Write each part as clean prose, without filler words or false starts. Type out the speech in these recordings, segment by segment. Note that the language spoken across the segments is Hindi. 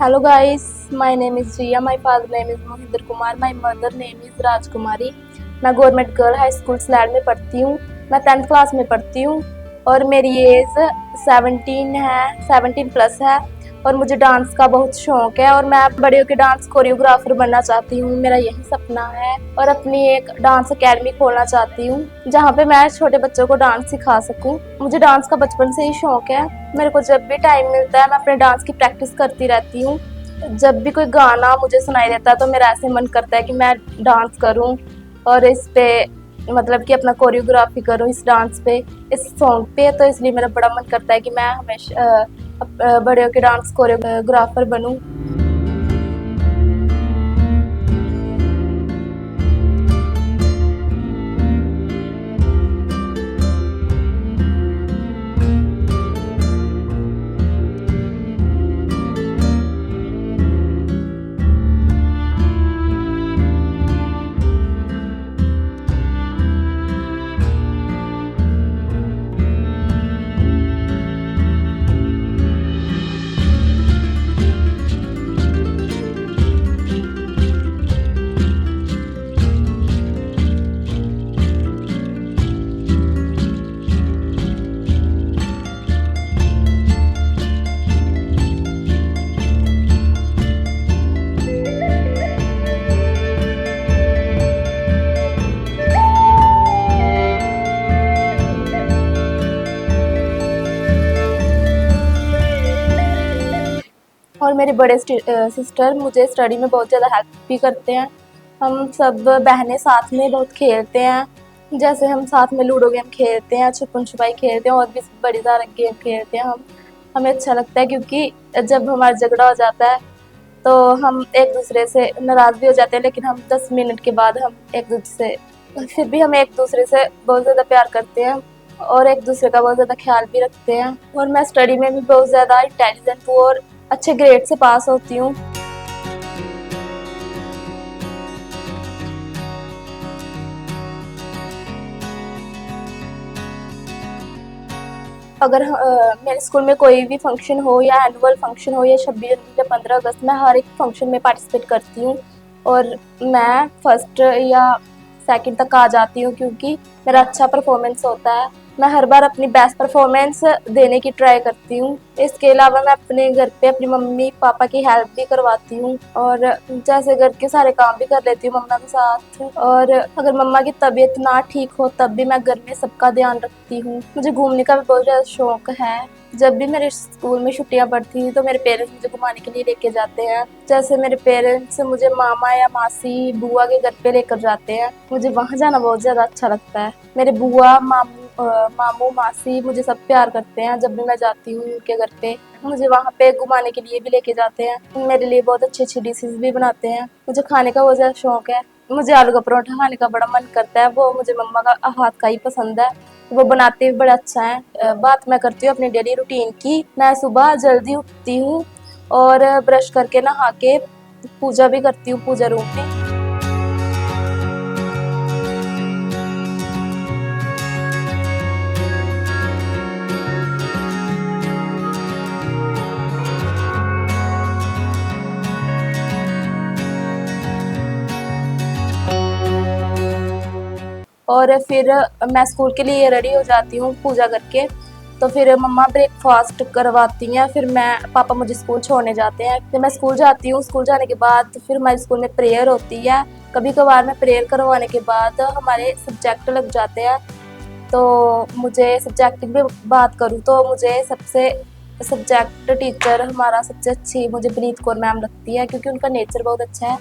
Hello guys, my name is Riya. My father name is Mohinder Kumar. My mother name is राजकुमारी। मैं गवर्नमेंट गर्ल हाई स्कूल सलैड में पढ़ती हूँ। मैं 10th क्लास में पढ़ती हूँ और मेरी एज 17 प्लस है और मुझे डांस का बहुत शौक है और मैं बड़े होकर डांस कोरियोग्राफर बनना चाहती हूँ। मेरा यही सपना है और अपनी एक डांस अकेडमी खोलना चाहती हूँ जहाँ पे मैं छोटे बच्चों को डांस सिखा सकूँ। मुझे डांस का बचपन से ही शौक है। मेरे को जब भी टाइम मिलता है मैं अपने डांस की प्रैक्टिस करती रहती हूँ। जब भी कोई गाना मुझे सुनाई देता है तो मेरा ऐसे मन करता है कि मैं डांस करूँ और इस पे मतलब कि अपना कोरियोग्राफी करूँ इस डांस पे, इस सॉन्ग पे। तो इसलिए मेरा बड़ा मन करता है कि मैं हमेशा बड़े होकर डांस कोरियोग्राफर बनूँ। और मेरे बड़े सिस्टर मुझे स्टडी में बहुत ज़्यादा हेल्प भी करते हैं। हम सब बहनें साथ में बहुत खेलते हैं, जैसे हम साथ में लूडो गेम खेलते हैं, छुपन छुपाई खेलते हैं और भी बड़ी सारे गेम खेलते हैं। हमें अच्छा लगता है क्योंकि जब हमारा झगड़ा हो जाता है तो हम एक दूसरे से नाराज़ भी हो जाते हैं, लेकिन हम 10 मिनट के बाद हम एक दूसरे से फिर भी हम एक दूसरे से बहुत ज़्यादा प्यार करते हैं और एक दूसरे का बहुत ज़्यादा ख्याल भी रखते हैं। और मैं स्टडी में भी बहुत ज़्यादा इंटेलिजेंट हूँ और अच्छे ग्रेड से पास होती हूँ। अगर मेरे स्कूल में कोई भी फंक्शन हो या एनुअल फंक्शन हो या 26 जनवरी या 15 अगस्त, मैं हर एक फंक्शन में पार्टिसिपेट करती हूँ और मैं फर्स्ट या सेकंड तक आ जाती हूँ क्योंकि मेरा अच्छा परफॉर्मेंस होता है। मैं हर बार अपनी बेस्ट परफॉर्मेंस देने की ट्राई करती हूँ। इसके अलावा मैं अपने घर पे अपनी मम्मी पापा की हेल्प भी करवाती हूँ और जैसे घर के सारे काम भी कर लेती हूँ मम्मा के साथ। और अगर मम्मा की तबीयत ना ठीक हो तब भी मैं घर में सबका ध्यान रखती हूँ। मुझे घूमने का भी बहुत ज़्यादा शौक है। जब भी मेरे स्कूल में छुट्टियां पड़ती हैं तो मेरे पेरेंट्स मुझे घुमाने के लिए लेके जाते हैं। जैसे मेरे पेरेंट्स मुझे मामा या मासी बुआ के घर पे लेकर जाते हैं, मुझे वहाँ जाना बहुत ज़्यादा अच्छा लगता है। मेरे बुआ मामू मासी मुझे सब प्यार करते हैं। जब भी मैं जाती हूँ उनके घर पे मुझे वहाँ पे घुमाने के लिए भी लेके जाते हैं। मेरे लिए बहुत अच्छी अच्छी डिशेज भी बनाते हैं। मुझे खाने का बहुत ज़्यादा शौक है। मुझे आलू का परोठा खाने का बड़ा मन करता है, वो मुझे मम्मा का हाथ का ही पसंद है, वो बनाते भी बड़ा अच्छा है। बात मैं करती हूँ अपनी डेली रूटीन की। मैं सुबह जल्दी उठती हूँ और ब्रश करके नहा के पूजा भी करती हूँ पूजा रूम में। और फिर मैं स्कूल के लिए रेडी हो जाती हूँ पूजा करके। तो फिर मम्मा ब्रेकफास्ट करवाती हैं, फिर मैं पापा मुझे स्कूल छोड़ने जाते हैं। फिर मैं स्कूल जाती हूँ। स्कूल जाने के बाद फिर हमारे स्कूल में प्रेयर होती है। कभी कभार मैं प्रेयर करवाने के बाद हमारे सब्जेक्ट लग जाते हैं। तो मुझे सब्जेक्ट की बात करूँ तो मुझे सबसे सब्जेक्ट टीचर हमारा सबसे अच्छी मुझे प्रीत कौर मैम लगती है क्योंकि उनका नेचर बहुत अच्छा है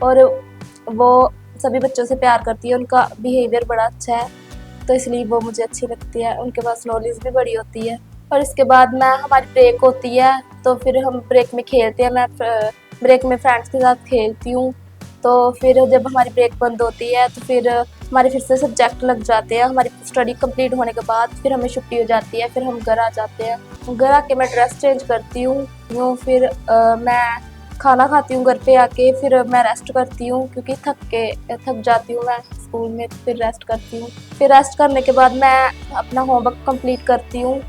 और वो सभी बच्चों से प्यार करती है। उनका बिहेवियर बड़ा अच्छा है तो इसलिए वो मुझे अच्छी लगती है। उनके पास नॉलेज भी बड़ी होती है। और इसके बाद मैं हमारी ब्रेक होती है तो फिर हम ब्रेक में खेलते हैं। मैं ब्रेक में फ्रेंड्स के साथ खेलती हूँ। तो फिर जब हमारी ब्रेक बंद होती है तो फिर हमारे फिर से सब्जेक्ट लग जाते हैं। हमारी स्टडी कंप्लीट होने के बाद फिर हमें छुट्टी हो जाती है, फिर हम घर आ जाते हैं। घर आके मैं ड्रेस चेंज करती हूँ, फिर मैं खाना खाती हूँ घर पे आके, फिर मैं रेस्ट करती हूँ क्योंकि थक जाती हूँ मैं स्कूल में, फिर रेस्ट करती हूँ। फिर रेस्ट करने के बाद मैं अपना होमवर्क कंप्लीट करती हूँ।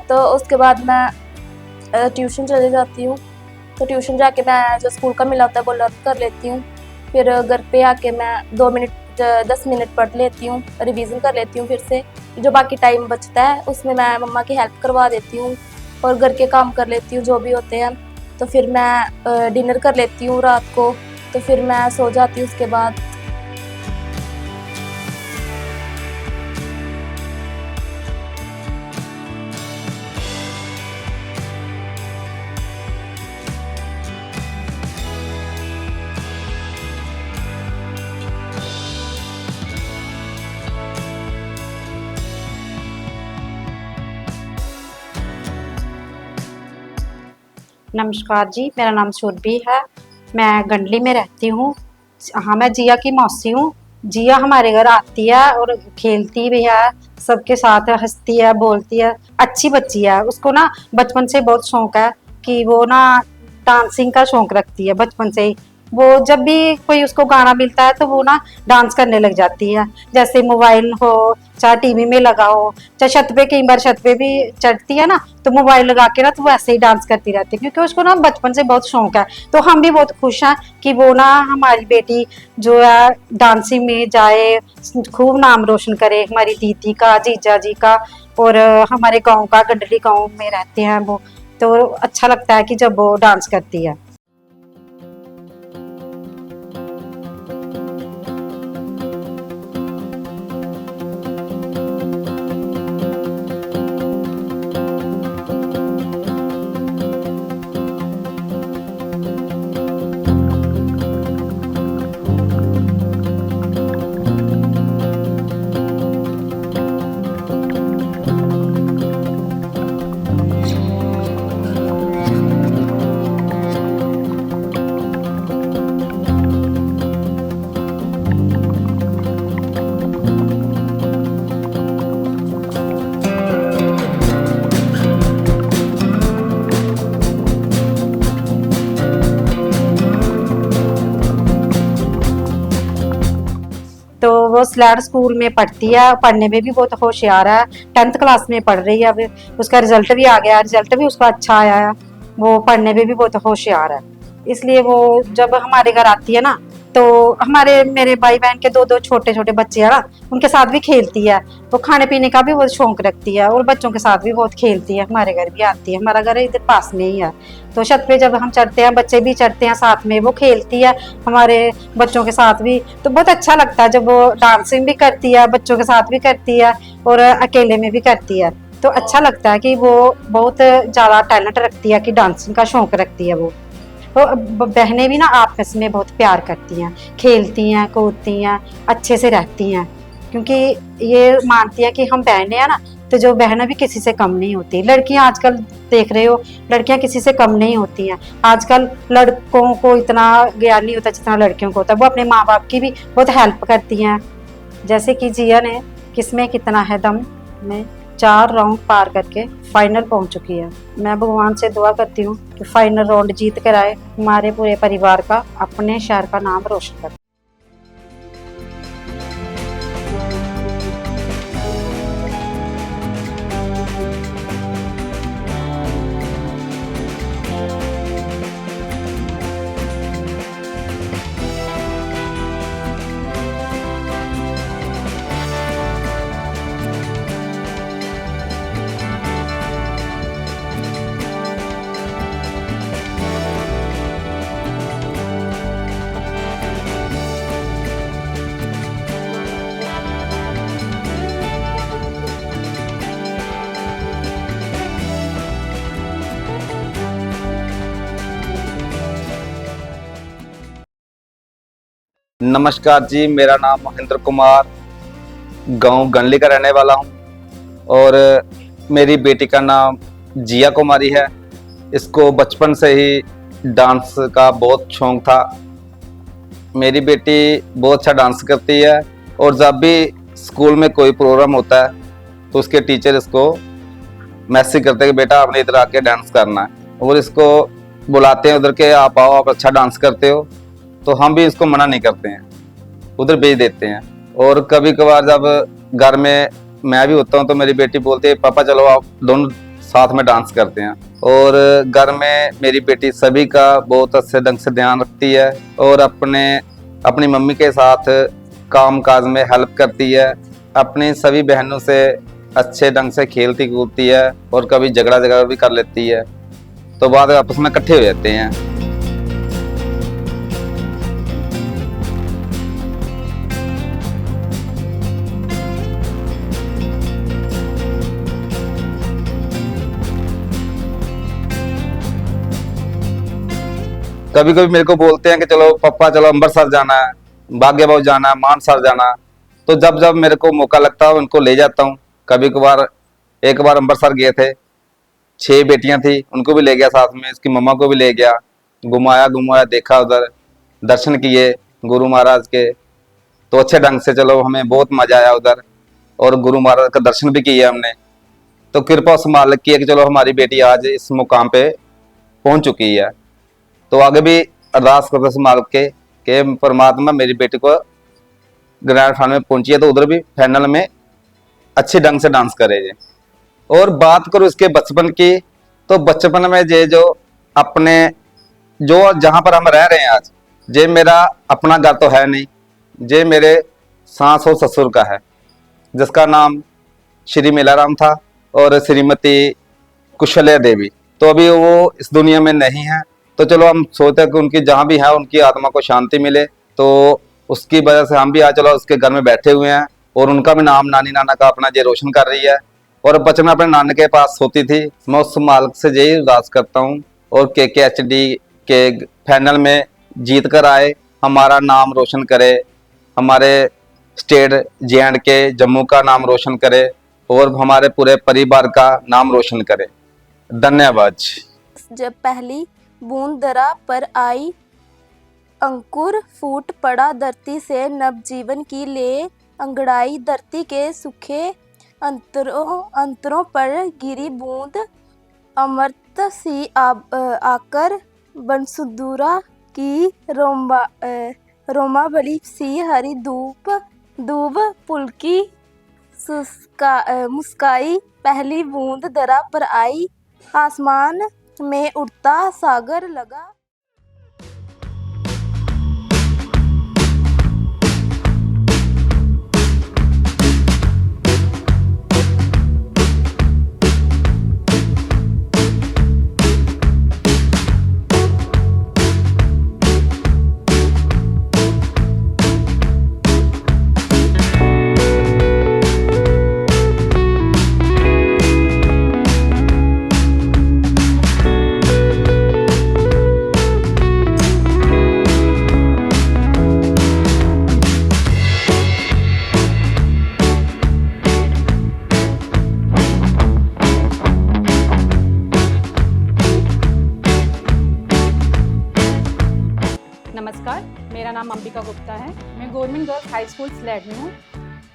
तो उसके बाद मैं ट्यूशन चले जाती हूँ। तो ट्यूशन जाके मैं जो स्कूल का मिला होता है वो लर्न कर लेती हूँ। फिर घर पे आके मैं 2 मिनट 10 मिनट पढ़ लेती हूँ, रिवीजन कर लेती हूँ फिर से। जो बाकी टाइम बचता है उसमें मैं मम्मा की हेल्प करवा देती हूँ और घर के काम कर लेती हूँ जो भी होते हैं। तो फिर मैं डिनर कर लेती हूँ रात को, तो फिर मैं सो जाती हूँ उसके बाद। नमस्कार जी, मेरा नाम सुरभि है। मैं गंडली में रहती हूँ। हाँ, मैं जिया की मौसी हूँ। जिया हमारे घर आती है और खेलती भी है, सबके साथ हंसती है, बोलती है। अच्छी बच्ची है। उसको ना बचपन से बहुत शौक है कि वो ना डांसिंग का शौक रखती है बचपन से ही। वो जब भी कोई उसको गाना मिलता है तो वो ना डांस करने लग जाती है। जैसे मोबाइल हो, चाहे टीवी में लगा हो, चाहे छत पे, कई बार छत पे भी चढ़ती है ना, तो मोबाइल लगा के ना तो वो ऐसे ही डांस करती रहती है, क्योंकि उसको ना बचपन से बहुत शौक है। तो हम भी बहुत खुश हैं कि वो ना हमारी बेटी जो है डांसिंग में जाए, खूब नाम रोशन करे, हमारी दीदी का, जीजा जी का। और हमारे गांव का, गंडली गांव में रहते हैं वो। तो अच्छा लगता है कि जब वो डांस करती है। तो वो स्लैड स्कूल में पढ़ती है, पढ़ने में भी बहुत होशियार है। 10th क्लास में पढ़ रही है अभी। उसका रिजल्ट भी आ गया, रिजल्ट भी उसका अच्छा आया है। वो पढ़ने में भी बहुत होशियार है। इसलिए वो जब हमारे घर आती है ना, तो हमारे मेरे भाई बहन के दो दो छोटे छोटे बच्चे हैं ना, उनके साथ भी खेलती है। वो खाने पीने का भी बहुत शौक रखती है और बच्चों के साथ भी बहुत खेलती है। हमारे घर भी आती है, हमारा घर इधर पास में ही है। तो छत पे जब हम चढ़ते हैं, बच्चे भी चढ़ते हैं साथ में, वो खेलती है हमारे बच्चों के साथ भी। तो बहुत अच्छा लगता है जब वो डांसिंग भी करती है, बच्चों के साथ भी करती है और अकेले में भी करती है। तो अच्छा लगता है कि वो बहुत ज्यादा टैलेंट रखती है, कि डांसिंग का शौक रखती है वो। तो बहनें भी ना आपस में बहुत प्यार करती हैं, खेलती हैं, कूदती हैं, अच्छे से रहती हैं, क्योंकि ये मानती हैं कि हम बहनें हैं ना, तो जो बहनें भी किसी से कम नहीं होती। लड़कियां आजकल देख रहे हो, लड़कियां किसी से कम नहीं होती हैं। आजकल लड़कों को इतना ज्ञान नहीं होता जितना लड़कियों को होता है। वो अपने माँ बाप की भी बहुत हेल्प करती हैं। जैसे कि जिया ने किसमें कितना है दम में 4 राउंड पार करके फाइनल पहुंच चुकी है। मैं भगवान से दुआ करती हूँ कि फाइनल राउंड जीत कर आए, हमारे पूरे परिवार का, अपने शहर का नाम रोशन करे। नमस्कार जी, मेरा नाम महेंद्र कुमार, गांव गनली का रहने वाला हूं और मेरी बेटी का नाम जिया कुमारी है। इसको बचपन से ही डांस का बहुत शौक था। मेरी बेटी बहुत अच्छा डांस करती है और जब भी स्कूल में कोई प्रोग्राम होता है तो उसके टीचर इसको मैसेज करते हैं कि बेटा आपने इधर आके डांस करना है, और इसको बुलाते हैं उधर के, आप आओ, आप अच्छा डांस करते हो। तो हम भी इसको मना नहीं करते हैं, उधर भेज देते हैं। और कभी कभार जब घर में मैं भी होता हूँ तो मेरी बेटी बोलती है पापा चलो आप दोनों साथ में डांस करते हैं। और घर में मेरी बेटी सभी का बहुत अच्छे ढंग से ध्यान रखती है और अपनी मम्मी के साथ काम काज में हेल्प करती है। अपनी सभी बहनों से अच्छे ढंग से खेलती कूदती है और कभी झगड़ा भी कर लेती है, तो बाद में आपस में इकट्ठे हो जाते हैं। कभी कभी मेरे को बोलते हैं कि चलो पापा चलो अमृतसर जाना है, बागे बाहु जाना है, मानसर जाना है। तो जब जब मेरे को मौका लगता है उनको ले जाता हूँ। कभी कभार एक बार अमृतसर गए थे, 6 बेटियां थी, उनको भी ले गया साथ में, इसकी मम्मा को भी ले गया, घुमाया देखा, उधर दर्शन किए गुरु महाराज के। तो अच्छे ढंग से चलो हमें बहुत मजा आया उधर, और गुरु महाराज का दर्शन भी किया हमने। तो कृपा उस मालिक की है कि चलो हमारी बेटी आज इस मुकाम पे पहुंच चुकी है। तो आगे भी अरदास करते उस मालिक के कि परमात्मा मेरी बेटी को ग्रैंड फाइनल में पहुंची है तो उधर भी फाइनल में अच्छे ढंग से डांस करेंगे। और बात करूं इसके बचपन की, तो बचपन में जो अपने जो जहां पर हम रह रहे हैं आज, जे मेरा अपना घर तो है नहीं, जे मेरे सास और ससुर का है, जिसका नाम श्री मेलाराम था और श्रीमती कुशल्या देवी। तो अभी वो इस दुनिया में नहीं है। तो चलो हम सोचते हैं कि उनकी जहां भी है उनकी आत्मा को शांति मिले, तो उसकी वजह से हम भी आज चलो उसके घर में बैठे हुए हैं और उनका भी नाम नानी नाना का अपना ये रोशन कर रही है। और बचपन में अपने नाना के पास सोती थी। मैं उस मालिक से यही अरदास करता हूँ और KKHD के फाइनल में जीत कर आए, हमारा नाम रोशन करे, हमारे स्टेट JNK जम्मू का नाम रोशन करे और हमारे पूरे परिवार का नाम रोशन करे। धन्यवाद। जब पहली बूंद दरा पर आई, अंकुर फूट पड़ा धरती से, नव जीवन की ले अंगड़ाई, धरती के सूखे अंतरों पर गिरी बूंद, अमृत सी आकर बनसुंधरा की रोमावली सी, हरी दूब पुलकी मुस्काई, पहली बूंद दरा पर आई, आसमान में उड़ता सागर लगा। नमस्कार, मेरा नाम अंबिका गुप्ता है। मैं government girls high school Slade में हूँ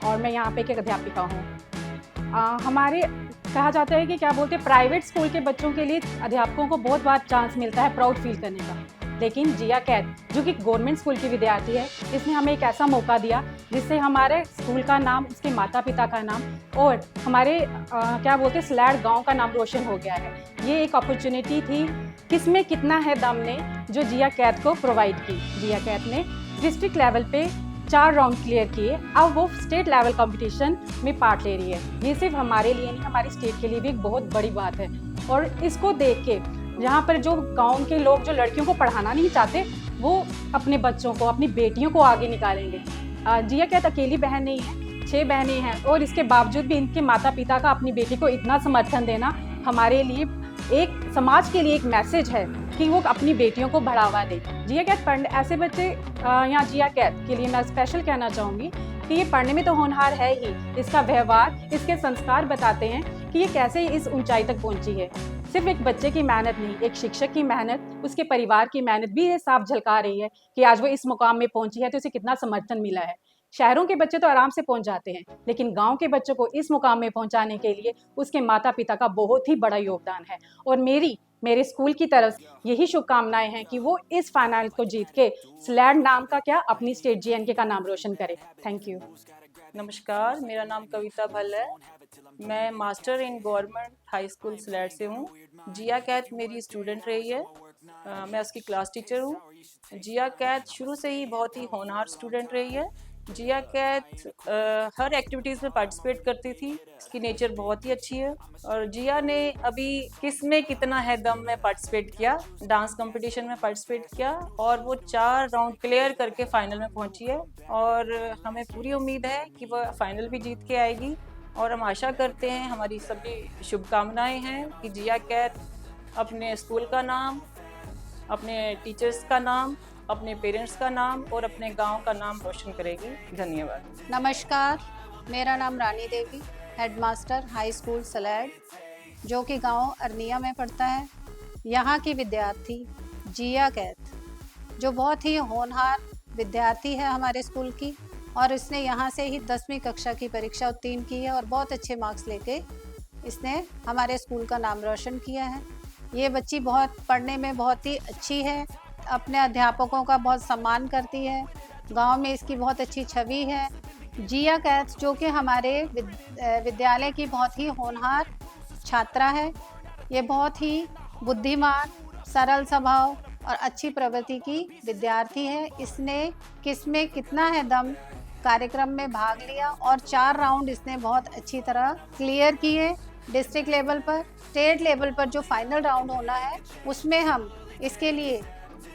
और मैं यहाँ पे एक अध्यापिका हूँ। हमारे कहा जाता है कि क्या बोलते हैं, प्राइवेट स्कूल के बच्चों के लिए अध्यापकों को बहुत बार चांस मिलता है प्राउड फील करने का, लेकिन जिया कैद जो कि गवर्नमेंट स्कूल की विद्यार्थी है, इसने हमें एक ऐसा मौका दिया जिससे हमारे स्कूल का नाम, उसके माता पिता का नाम और हमारे क्या बोलते हैं स्लैड गांव का नाम रोशन हो गया है। ये एक अपॉर्चुनिटी थी, किसमें कितना है दम ने, जो जिया कैद को प्रोवाइड की। जिया कैद ने डिस्ट्रिक्ट लेवल पे 4 राउंड क्लियर किए, अब वो स्टेट लेवल कंपटीशन में पार्ट ले रही है। ये सिर्फ हमारे लिए नहीं, हमारी स्टेट के लिए भी एक बहुत बड़ी बात है। और इसको देख के यहाँ पर जो गांव के लोग जो लड़कियों को पढ़ाना नहीं चाहते, वो अपने बच्चों को, अपनी बेटियों को आगे निकालेंगे। जिया कैद अकेली बहन नहीं है, 6 बहनें हैं और इसके बावजूद भी इनके माता पिता का अपनी बेटी को इतना समर्थन देना हमारे लिए एक समाज के लिए एक मैसेज है कि वो अपनी बेटियों को बढ़ावा दे। जिया कैद पढ़ने ऐसे बच्चे यहाँ जिया कैद के लिए मैं स्पेशल कहना चाहूँगी कि ये पढ़ने में तो होनहार है ही, इसका व्यवहार, इसके संस्कार बताते हैं कि ये कैसे इस ऊंचाई तक पहुंची है। सिर्फ एक बच्चे की मेहनत नहीं, एक शिक्षक की मेहनत, उसके परिवार की मेहनत भी ये साफ झलका रही है कि आज वो इस मुकाम में पहुंची है तो उसे कितना समर्थन मिला है। शहरों के बच्चे तो आराम से पहुंच जाते हैं, लेकिन गांव के बच्चों को इस मुकाम में पहुंचाने के लिए उसके माता पिता का बहुत ही बड़ा योगदान है। और मेरे स्कूल की तरफ यही शुभकामनाएं हैं कि वो इस फाइनल को जीत के स्लैड नाम का क्या, अपनी स्टेट JNK का नाम रोशन करे। Thank you. नमस्कार, मेरा नाम कविता भल्ल है। मैं master in government high school slate से हूँ। जिया कैथ मेरी स्टूडेंट रही है। मैं उसकी क्लास टीचर हूँ। जिया कैथ शुरू से ही बहुत ही होनहार स्टूडेंट रही है। जिया कैथ हर एक्टिविटीज़ में पार्टिसिपेट करती थी। इसकी नेचर बहुत ही अच्छी है। और जिया ने अभी किस में कितना है दम में पार्टिसिपेट किया, डांस कंपटीशन में पार्टिसिपेट किया और वो 4 राउंड क्लियर करके फाइनल में पहुंची है। और हमें पूरी उम्मीद है कि वह फाइनल भी जीत के आएगी। और हम आशा करते हैं, हमारी सभी शुभकामनाएं हैं कि जिया कैथ अपने स्कूल का नाम, अपने टीचर्स का नाम, अपने पेरेंट्स का नाम और अपने गांव का नाम रोशन करेगी। धन्यवाद। नमस्कार, मेरा नाम Rani Devi, headmaster high school सलैड, जो कि गांव अरनिया में पड़ता है। यहाँ की विद्यार्थी जिया कैथ, जो बहुत ही होनहार विद्यार्थी है हमारे स्कूल की, और इसने यहाँ से ही 10वीं कक्षा की परीक्षा उत्तीर्ण की है और बहुत अच्छे मार्क्स लेके इसने हमारे स्कूल का नाम रोशन किया है। ये बच्ची बहुत पढ़ने में बहुत ही अच्छी है, अपने अध्यापकों का बहुत सम्मान करती है, गांव में इसकी बहुत अच्छी छवि है। जिया कैथ जो कि हमारे विद्यालय की बहुत ही होनहार छात्रा है। ये बहुत ही बुद्धिमान, सरल स्वभाव और अच्छी प्रवृत्ति की विद्यार्थी है। इसने किस में कितना है दम कार्यक्रम में भाग लिया और 4 राउंड इसने बहुत अच्छी तरह क्लियर किए। डिस्ट्रिक्ट लेवल पर, स्टेट लेवल पर जो फाइनल राउंड होना है उसमें हम इसके लिए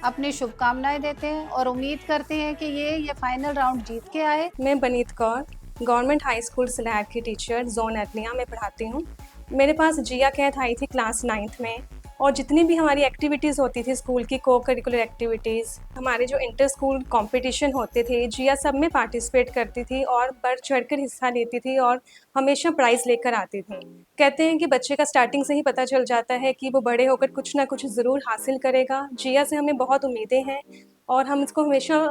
अपनी शुभकामनाएं देते हैं और उम्मीद करते हैं कि ये फाइनल राउंड जीत के आए। मैं Baneet Kaur, government high school स्लैट की टीचर, जोन अरनिया में पढ़ाती हूँ। मेरे पास जिया कैथ आई थी क्लास 9th में, और जितनी भी हमारी एक्टिविटीज़ होती थी स्कूल की, को करिकुलर एक्टिविटीज़, हमारे जो इंटर स्कूल कॉम्पिटिशन होते थे, जिया सब में पार्टिसिपेट करती थी और बढ़ चढ़कर हिस्सा लेती थी और हमेशा प्राइज़ लेकर आती थी। कहते हैं कि बच्चे का स्टार्टिंग से ही पता चल जाता है कि वो बड़े होकर कुछ ना कुछ ज़रूर हासिल करेगा। जिया से हमें बहुत उम्मीदें हैं और हम इसको हमेशा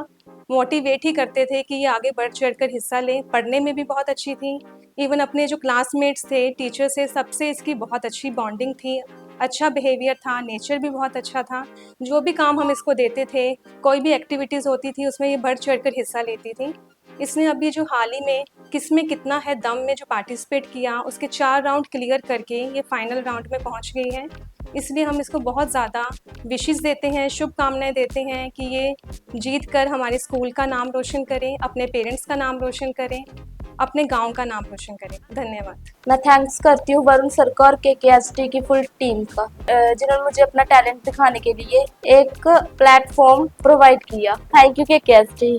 मोटिवेट ही करते थे कि ये आगे बढ़ चढ़कर हिस्सा ले। पढ़ने में भी बहुत अच्छी थी, इवन अपने जो क्लासमेट्स थे, टीचर से, सबसे इसकी बहुत अच्छी बॉन्डिंग थी, अच्छा बिहेवियर था, नेचर भी बहुत अच्छा था। जो भी काम हम इसको देते थे, कोई भी एक्टिविटीज़ होती थी, उसमें ये बढ़ चढ़कर हिस्सा लेती थी। इसने अभी जो हाल ही में किस में कितना है दम में जो पार्टिसिपेट किया, उसके 4 राउंड क्लियर करके ये फाइनल राउंड में पहुंच गई है। इसलिए हम इसको बहुत ज़्यादा विशेस देते हैं, शुभकामनाएं देते हैं कि ये जीत कर हमारे स्कूल का नाम रोशन करें, अपने पेरेंट्स का नाम रोशन करें, अपने गांव का नाम रोशन करें। धन्यवाद। मैं थैंक्स करती हूँ वरुण सरकार और KKST की फुल टीम का, जिन्होंने मुझे अपना टैलेंट दिखाने के लिए एक प्लेटफॉर्म प्रोवाइड किया। Thank you KKST।